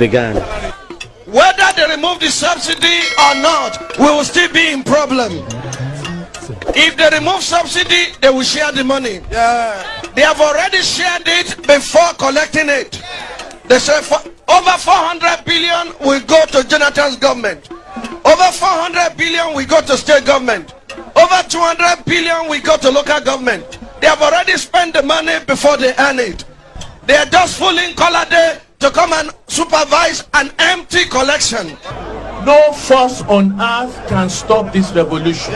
began. Whether they remove the subsidy or not, we will still be in problem. If they remove subsidy, they will share the money. They have already shared it before collecting it. They say over 400 billion will go to Jonathan's government. Over 400 billion will go to state government. Over 200 billion will go to local government. They have already spent the money before they earn it. They are just fooling Color Day to come and supervise an empty collection. No force on earth can stop this revolution.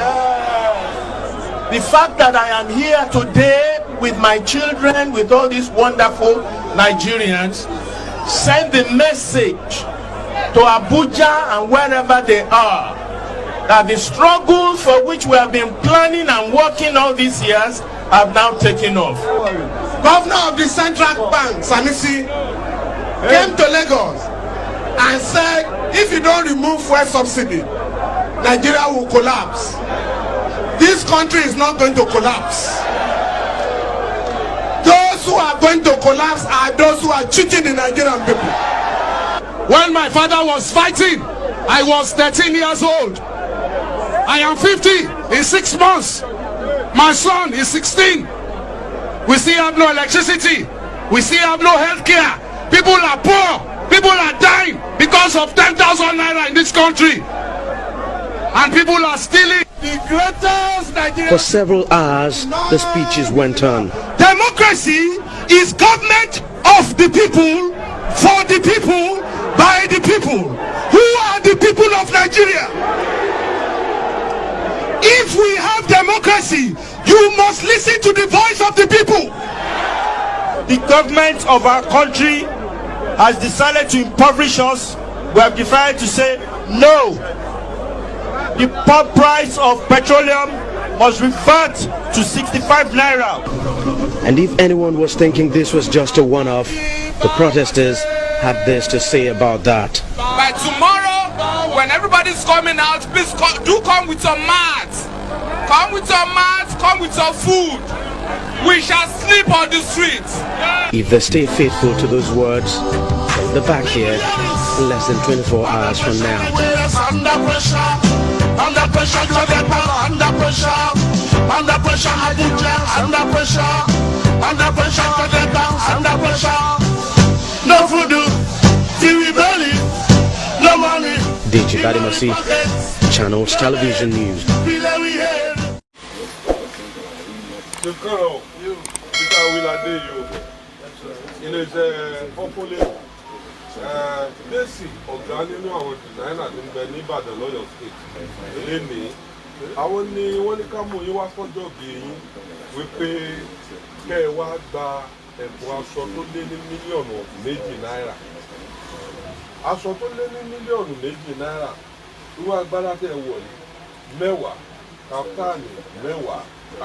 The fact that I am here today with my children, with all these wonderful Nigerians, send the message to Abuja and wherever they are that the struggles for which we have been planning and working all these years have now taken off. Governor of the Central Bank, Sanusi, came to Lagos and said, if you don't remove fuel subsidy, Nigeria will collapse. This country is not going to collapse. Those who are going to collapse are those who are cheating the Nigerian people. When my father was fighting, I was 13 years old. I am 50 in 6 months. My son is 16. We still have no electricity. We still have no health care. People are poor. People are dying because of 10,000 naira in this country. And people are stealing. The greatest Nigeria. For several hours, the speeches went on. Democracy is government of the people, for the people, by the people. Who are the people of Nigeria? If we have democracy, you must listen to the voice of the people. The government of our country has decided to impoverish us. We have decided to say no. The pump price of petroleum must revert to 65 naira. And if anyone was thinking this was just a one-off, the protesters had this to say about that. By tomorrow, when everybody's coming out, please do come with some mats. Come with some mats, come with some food. We shall sleep on the streets. If they stay faithful to those words, the back here less than 24 hours from now. Under pressure, under pressure, under pressure, under pressure, under pressure, under pressure. No food, TV belly, no money. DJ Badimasi, Channels Television News. Bẹ́sì ọ̀gá nínú àwọn dìzáínà tó ń bẹ ní Ìbàdàn lọ́yọ̀ state lénìí àwọn ni wọ́n ní ká mú yín wá sọ́jọ́ bí yín wípé kẹ́ ẹ wá gba ẹ̀bùn aṣọ tó lé ní mílíọ̀nù $2 aṣọ tó lé ní mílíọ̀nù $2 irú agbára tẹ́ ẹ wọ̀ ní 10 kàftáànì 10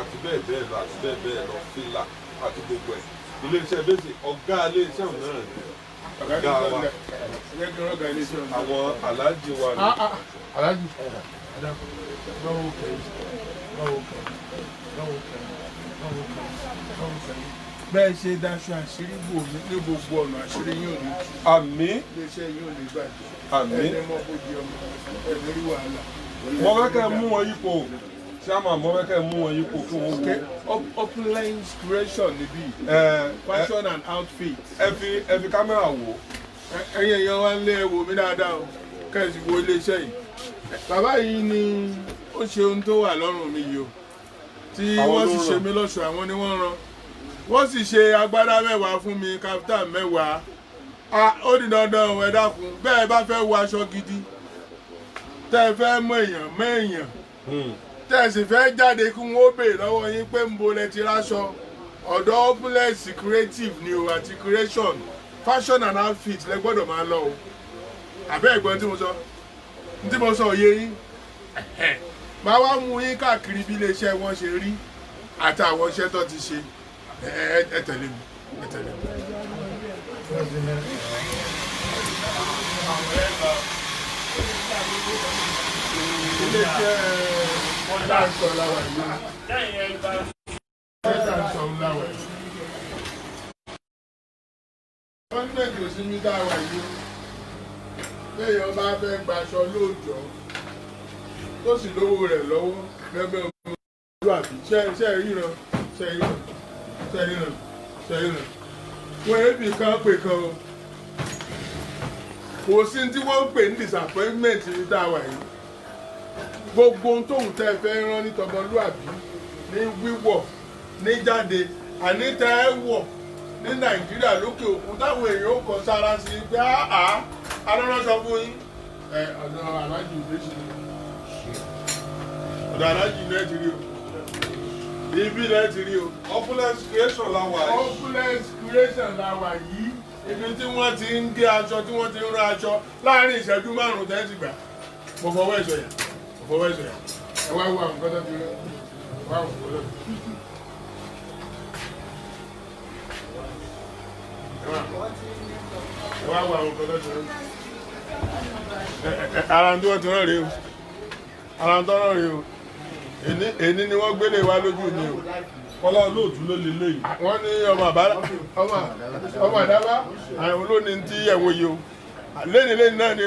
àti bẹ́ẹ̀ bẹ́ẹ̀ lọ àti bẹ́ẹ̀ bẹ́ẹ̀ lọ fìlà àti gbogbo ẹ̀ iléeṣẹ́ Bẹ́sì ọ̀gá iléeṣẹ́ òun náà ni àwọn aláàjì wa ni. Aláàjì bẹ́ẹ̀ ṣe daṣọ àṣírí bò ní gbogbo ọ̀nà àṣírí yóò ní tú. Àmín. Iléeṣẹ́ yóò ní gbàjẹ́. Àmín. Ẹni mọ́ bójú ọmọ ẹni rí wàhálà. Mo fẹ́ kẹ́ mú wọn yípo ṣáàmà mo fẹ́ kẹ́ mú wọn yípo kí wọ́n wò. Open inspiration níbí. Fashion and outfit. Ẹ fi kámẹ́rà wò. Ẹ̀yin èèyàn wa ń lé wò mí dáadáa o kẹ́sì wo iléeṣẹ́ yìí. Bàbá yìí ni ó ṣe ohun tó wà lọ́rùn mi yìí o tí wọ́n sì ṣe mí lọ́ṣọ̀ọ́ àwọn ni wọ́n rán wọ́n sì ṣe agbádá 10 fún mi kaftan 10 ó di dandan ẹ dákun bẹ́ẹ̀ bá fẹ́ wọ aṣọ gidi tẹ́ ẹ fẹ́ mọ èèyàn tẹ́ ẹ sì fẹ́ jáde kí wọ́n béèrè lọ́wọ́ yín pé ń bo lẹ ti ráṣọ ọ̀dọ̀ Opulence creative ni o àti creation fashion and outfit lẹ gbọ́dọ̀ máa lọ o àbẹ́ ẹ̀gbọ́n tí mo sọ òye yín máa wá mú yín káàkiri bí iléeṣẹ́ wọn ṣe rí àtàwọn iṣẹ́ tó ti ṣe ẹ tẹ̀lé mi ẹ tẹ̀lé mi. iléeṣẹ́ dáńsọ̀ láwà yìí dáńsọ̀ láwà yìí wọ́n ń bẹ̀rẹ̀ sí ní dáwà yìí téèyàn bá fẹ́ gbaṣọ lóòjọ́ tó sì lówó rẹ̀ lọ́wọ́ gẹ́gẹ́ bí olúwàbí ṣe ríran wọ́n èébì kan pè kan o kò sí tí wọ́n ń pè ní disappointment ní dáwà yìí gbogbo ohun tóun tẹ́ fẹ́ rán ní tọmọlúwàbí ní wíwọ̀ ní jáde àní tẹ́ ẹ wọ̀ ní nàìjíríà lókè òkun táwọn èèyàn ó kọ sára sí pé aránṣọ fún yín ọ̀dọ̀ aláàjì ìgbésí ọ̀dọ̀ aláàjì ilẹ̀ ti rí o ibi ilẹ̀ ti rí o opulence creation la wà yìí. opulence creation la wà yìí ibi tí wọ́n ti ń gé aṣọ tí wọ́n ti ń rán aṣọ láàrin ìṣẹ́jú márùn-ún tẹ́sí gbà mo fọwọ́ ẹ̀ṣọ́ yà ẹ wá wo àwọn nǹkan tó fi rẹ́ wá wò ó lọ. ẹ wá wo àwọn nǹkan tó fi rẹ́ ara tí wọ́n ti rán rèé o ara tó rán rèé o èní ni wọ́n gbélé wa lójú ni o kọ́lá olóòtú ló lè léyìí. wọ́n ní ọmọ àdábá àwọn olóòní tí ẹ̀wọ̀n yìí o lẹ́ni náà ni o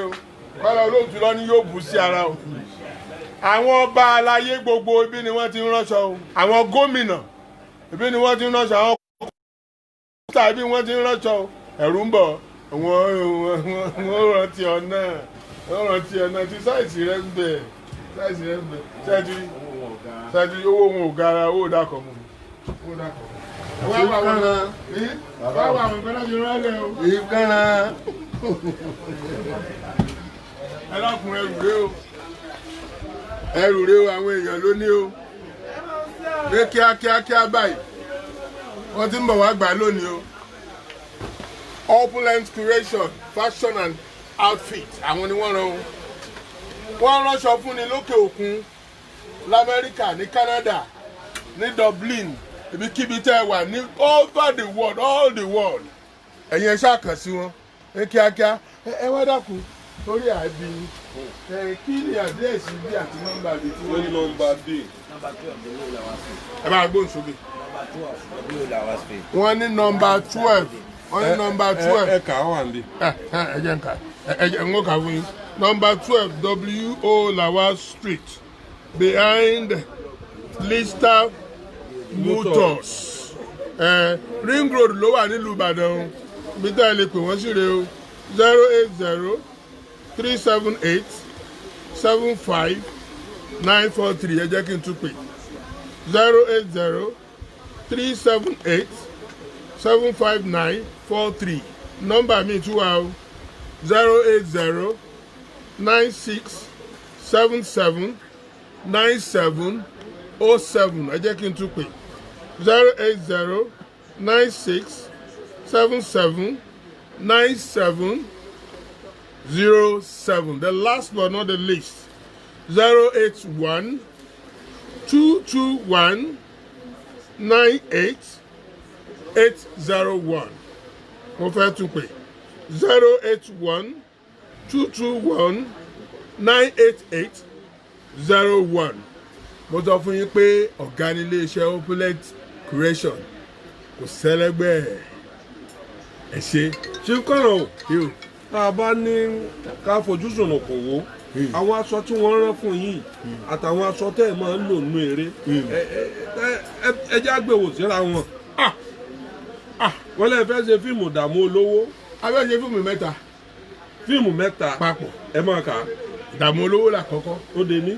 kọ́lá olóòtú lọ ní yóò bù sí ara o àwọn ọba aláyé gbogbo ibi ni wọ́n ti ń ránṣọ o àwọn gómìnà ibi ni wọ́n ti ń ránṣọ àwọn kọ́ńtà ibi wọ́n ti ń ránṣọ o ẹ̀rù ń bọ̀ wọ́n rántí ọ̀nà tí sáìsì rẹ̀ ń bẹ̀ ṣáàtì owó wọn ò gara owó dàkọ̀ mọ́ ìkànnà ẹlọ́kùnrin ẹrù rẹ o àwọn èèyàn ló ní o ní kíákíá báyìí wọ́n ti ń bọ̀ wá gbà lónìí o opulence creation fashion and outfit àwọn ni wọ́n rán o wọ́n ránṣọ fún ni lókè òkun lamẹ́ríkà ní Canada ní Dublin ibikíbi tẹ́ ẹ wà ní all the world ẹ̀yin ẹ ṣáà kàn sí wọn ní kíákíá ẹ wá dákun torí àbí kí ni àdírẹ́sì bí àti nọ́mbà bí tí wọ́n ní nọ́mbà d. ẹ máa gbóhùn sókè. wọ́n ní nọ́mbà 12 wọ́n ní nọ́mbà 12. ẹ kà á wà ní. ẹ jẹ́ nǹkan ẹ jẹ́ ń kà fún yín. nọ́mbà 12 W.O. Lawal Street behind Lister Motors Ring Road ló wà nílùú Ìbàdàn bí tá ẹ lè pè wọ́n sí rè o 080-378-75943 ẹ jẹ́ kí n tún pè 080-378-75943 nọ́mbà mi tún wà o 080-9677-9707 ẹ jẹ́ kí n tún pè 080-9677-9707. The last but not the least 081-221-98801 mo fẹ́ tún pè 081-221-98801 mo sọ fún yín pé ọ̀gá ní iléeṣẹ́ opulence creation kò sẹ́lẹ́gbẹ́ ẹ̀ ṣe. ṣé kọ́nà o tá a bá ní ká fojú sùnà kò wó àwọn aṣọ tí wọ́n rán fún yín àtàwọn aṣọ tẹ́ ẹ̀ máa ń lò nínú eré ẹ jẹ́ àgbèwò síra wọn. wọ́n lè fẹ́ ṣe fíìmù Dààmú Olówó. a fẹ́ ṣe fíìmù mẹ́ta. fíìmù mẹ́ta papọ̀. ẹ máa kà á. Dààmú Olówó làkọ́kọ́. ó de ní.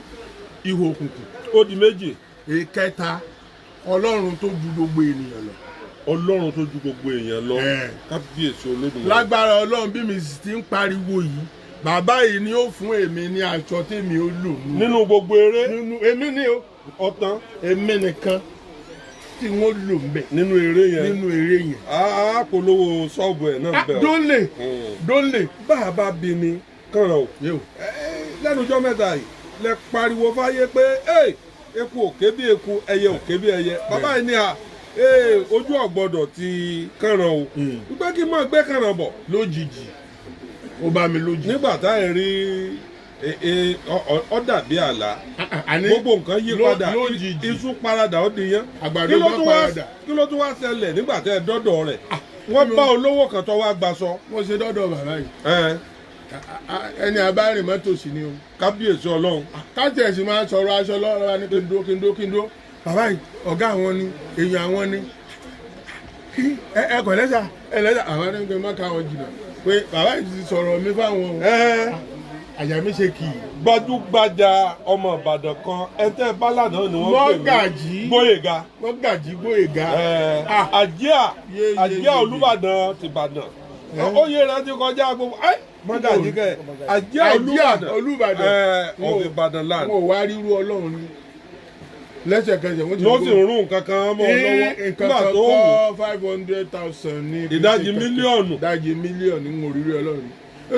Ihò Òkùnkùn. ó di méjì. ìkẹta Ọlọ́run tó ju gbogbo ènìyàn lọ. Ọlọ́run tó ju gbogbo èèyàn lọ. kábíyèsí Olódùmarè. lágbára Ọlọ́run bí mi sì ti ń pariwo yìí bàbá yìí ni ó fún èmi ní aṣọ tèmi ó lò. nínú gbogbo eré. èmi ni o. ọ̀tán. èmi nìkan tí wọ́n lò ń bẹ̀. nínú eré yẹn. nínú eré yẹn. a polówó ṣọ́ọ̀bù ẹ̀ náà bẹ̀. dólè. bàbá bí ni kànràn o. lẹ́nu ọjọ́ mẹ́ta yìí lẹ pariwo fáyé pé eku òkè bí eku ẹyẹ òkè bí ẹyẹ. bàbá yìí ní ojú ọ̀gbọ́dọ̀ ti kànràn o. wípé kí n máa gbé kànràn bọ̀. lójijì ó bá mi lójijì. nígbà tá ẹ rí ọ dàbí àlá gbogbo nǹkan yí padà iṣu paradà ó di yán. àgbàdo bá paradà. kí ló tún wá ṣẹlẹ̀ nígbà tẹ́ ẹ dọ́dọ̀ rẹ̀ wọ́n bá olówó kan tó wá gbaṣọ. wọ́n ṣe dọ́dọ̀ bàbá yìí. ẹni abárin mọ́tò sí ni o. kábíyèsí ọlọ́run. káàtì ẹ̀sìn máa ń sọ̀rọ̀ aṣọ lọ́rọ̀ wa ní kí n dó. bàbá yìí ọ̀gá àwọn ni èèyàn àwọn ni. ẹ kọ̀ lẹ́sà àwọn ẹni kí n má ká wọn jìnnà pé bàbá yìí ti sọ̀rọ̀ mi fáwọn àyà mi ṣe kì í. gbajúgbajà ọmọ ìbàdàn kan ẹtẹ bálànà ni wọ́n pè mí Gbóyèga. Mọ́gàjí Gbóyèga. àjíà olúbàdàn ti bàdàn. oyè rẹ ti kọjá gbogbo mọ́gàjí kẹ àjíà olúbàdàn of Ìbàdàn land. wọn ò wá ríru ọlọ́run ni lẹ́sẹ̀kẹsẹ̀ wọ́n ti rún nǹkan kan mọ́ ọ lọ́wọ́ nígbà tó wù. 500,000 ní. ìdajì mílíọ̀nù. ìdajì mílíọ̀nù ń ríru ọlọ́run.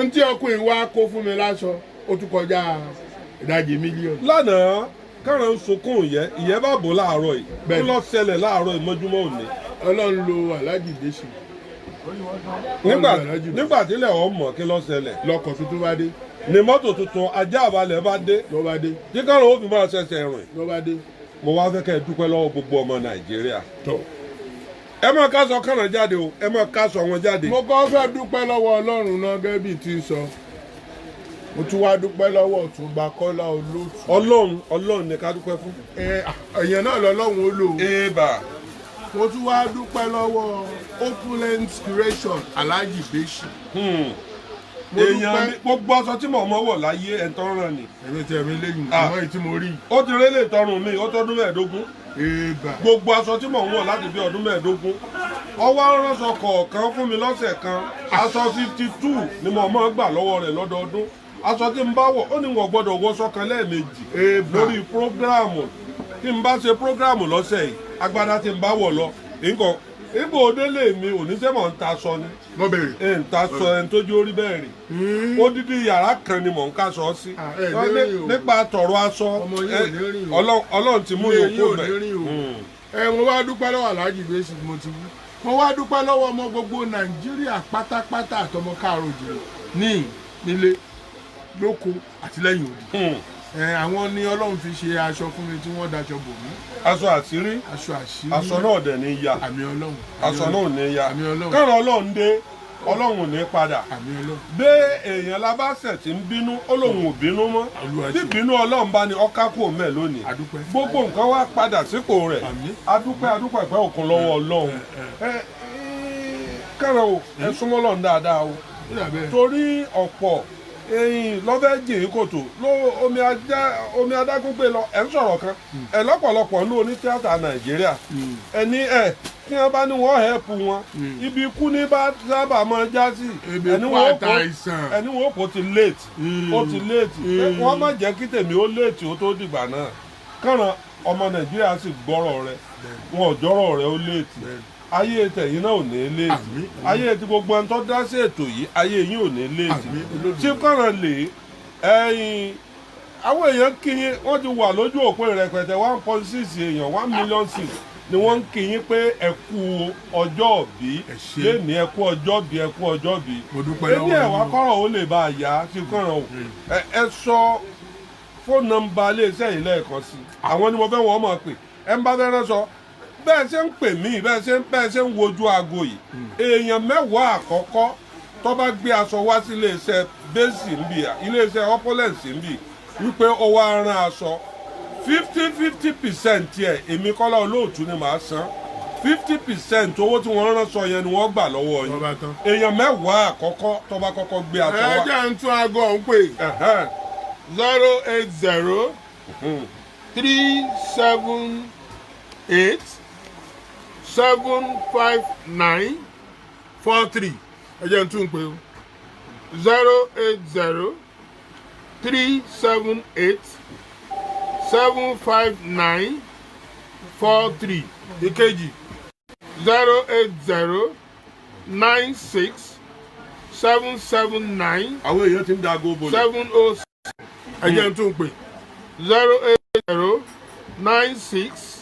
n tí ọkùnrin wa kó fún mi láṣọ ó tún kọjá ìdajì mílíọ̀nù. lánàá kárán sunkún ìyẹ́ bá bò láàárọ̀ yìí kí ló ṣẹlẹ̀ láàárọ̀ ìmọ́júmọ́ òní. ọlọ́run lo Alhaji Dèṣì. nígbà tílẹ̀ ọ̀ mọ̀ kí ló ṣẹlẹ̀. lọkọ̀ tuntun bá dé. ni mọ́tò tuntun ajá àbálẹ̀ bá dé. ló bá dé. tí kárán ó fi máa ṣẹ̀ṣẹ̀ rìn. ló bá dé. mo wá fẹ́ kẹ́ ẹ dúpẹ́ lọ́wọ́ gbogbo ọmọ Nàìjíríà. ẹ máa ká sọ kánà jáde o ẹ máa ká sọ wọn jáde. mo kọ́ fẹ́ dúpẹ́ lọ́wọ́ ọlọ́run náà gẹ́gẹ́ bí ti sọ mo tún wá dúpẹ́ lọ́wọ́ Ọ̀túnba Kọ́lá Olóòtú. ọlọ́run ni ká dúpẹ́ fún. èèyàn náà lọ́lọ́run ó lò. èèbà. mo tún wá dúpẹ́ lọ́wọ́ Opulent Creation Alhaji Dèṣì. èèyàn gbogbo aṣọ tí mo mọ wọ̀ láyé ẹ̀ tán ràn ni. ẹ̀mí tí ẹ̀mí lẹ́yìn àmọ́ èyí tí mo rí. ó ti rélé tọrùn mi ó tọdún 15. èèbà. gbogbo aṣọ tí mò ń wọ̀ láti bí ọdún 15 ọwọ́ aránṣọ kọ̀ọ̀kan fún mi lọ́sẹ̀ kan aṣọ 52 ni mo máa gbà lọ́wọ́ rẹ̀ lọ́dọọdún aṣọ tí n bá wọ̀ ó ní wọ́n gbọ́dọ̀ wọṣọ kan lẹ́ẹ̀mejì lórí prógráàmù tí n bá ṣe prógráàmù lọ́sẹ̀ yìí agbádá tí n bá wọ̀ lọ nǹkan ibo òdélé mi ò ní sẹ́mọ̀ ń ta aṣọ ni ń ta aṣọ ẹni tó jẹ́ orí bẹ́ẹ̀ rí odidi yàrá kan ni mò ń káṣọ sí nípa tọ̀rọ̀ aṣọ ọlọ́run ti mú yòókù bẹ́ẹ̀. mo wá dúpẹ́ lọ́wọ́ Alhaji Dèṣì mo ti wú mo wá dúpẹ́ lọ́wọ́ ọmọ gbogbo Nàìjíríà pátápátá àtọmọ káàrọ̀ òjìrì nílé lóko àti lẹ́yìn òdì. àwọn ni Ọlọ́run fi ṣe aṣọ fún mi tí wọ́n daṣọ bò mí. aṣọ àṣírí aṣọ náà dẹ̀ ní ya àmì Ọlọ́run aṣọ náà ní ya àmì Ọlọ́run kọ́rọ̀ Ọlọ́run dé Ọlọ́run ò ní padà àmì Ọlọ́run bí èèyàn labáṣẹ̀ tí ń bínú Ọlọ́run ò bínú mọ́ bí bínú Ọlọ́run bá ní ọ̀ká kú òun mẹ́ lónìí gbogbo nǹkan wá padà sípò rẹ̀ adúpẹ́ ìpẹ́ òkun lọ́wọ́ Ọlọ́run kẹ́rẹ̀ o ẹ súnmọ́ Ọlọ́run dáadáa o torí ọ̀pọ̀ eyín lọ́fẹ́ jìn kòtò ló omi adágún gbé lọ ẹ̀ ń sọ̀rọ̀ kan ẹ̀ lọ́pọ̀lọpọ̀ ní onítíátà Nàìjíríà ẹni kí wọ́n bá ní wọ́n hẹ́pù wọn ibi ikú ní bá sábà máa já sí ẹni wọ́n kò ti late ó ti late wọ́n má jẹ́ kí tèmi ó late ó tó dìgbà náà kàràn ọmọ Nàìjíríà sì gbọ́rọ̀ rẹ̀ wọn ò jọ́rọ̀ rẹ̀ ó late ayé tẹ̀yìn náà ò ní léètì ayé tí gbogbo ẹni tó dá sí ètò yìí ayé yín ò ní léètì tí kọ́ran lè ẹ̀yìn àwọn èèyàn kíyìn wọ́n ti wà lójú òpó rẹpẹtẹ 1.6 èèyàn 1 million sí ni wọ́n ń kíyìn pé ẹ kú ọjọ́ bí lẹ́ni ẹ kú ọjọ́ bí ẹ kú ọjọ́ bí ẹni ẹ̀wà kọ́rọ̀ ó lè bá a yá tí kọ́ran o ẹ sọ fóònù nọ́mbà iléeṣẹ́ yìí lẹ́ẹ̀kan sí àwọn ni mo fẹ́ wọ́n mọ̀ pé ẹ ń bá fẹ́ rán sọ bẹ́ẹ̀ ṣe ń pè mí bẹ́ẹ̀ ṣe ń wojú aago yìí èèyàn 10 àkọ́kọ́ tó bá gbé aṣọ wá sí iléeṣẹ́ bẹ́ẹ̀sì ń bì iléeṣẹ́ opulence ń bì wípé ó wá rán aṣọ 50% ẹ̀ èmi Kọ́lá Olóòtú ni màá san 50% owó tí wọ́n rán sọ yẹn ni wọ́n gbà lọ́wọ́ yín èèyàn 10 àkọ́kọ́ tó bá kọ́kọ́ gbé aṣọ wá. ẹ jẹ́ ń tún aago ọ̀hún pè 080 378 75943 ẹ jẹ́ n tún pè o 080 378 75943 ìkejì 080 96 779 àwọn èèyàn ti ń da aago bò 706 ẹ jẹ́ n tún pè 080 96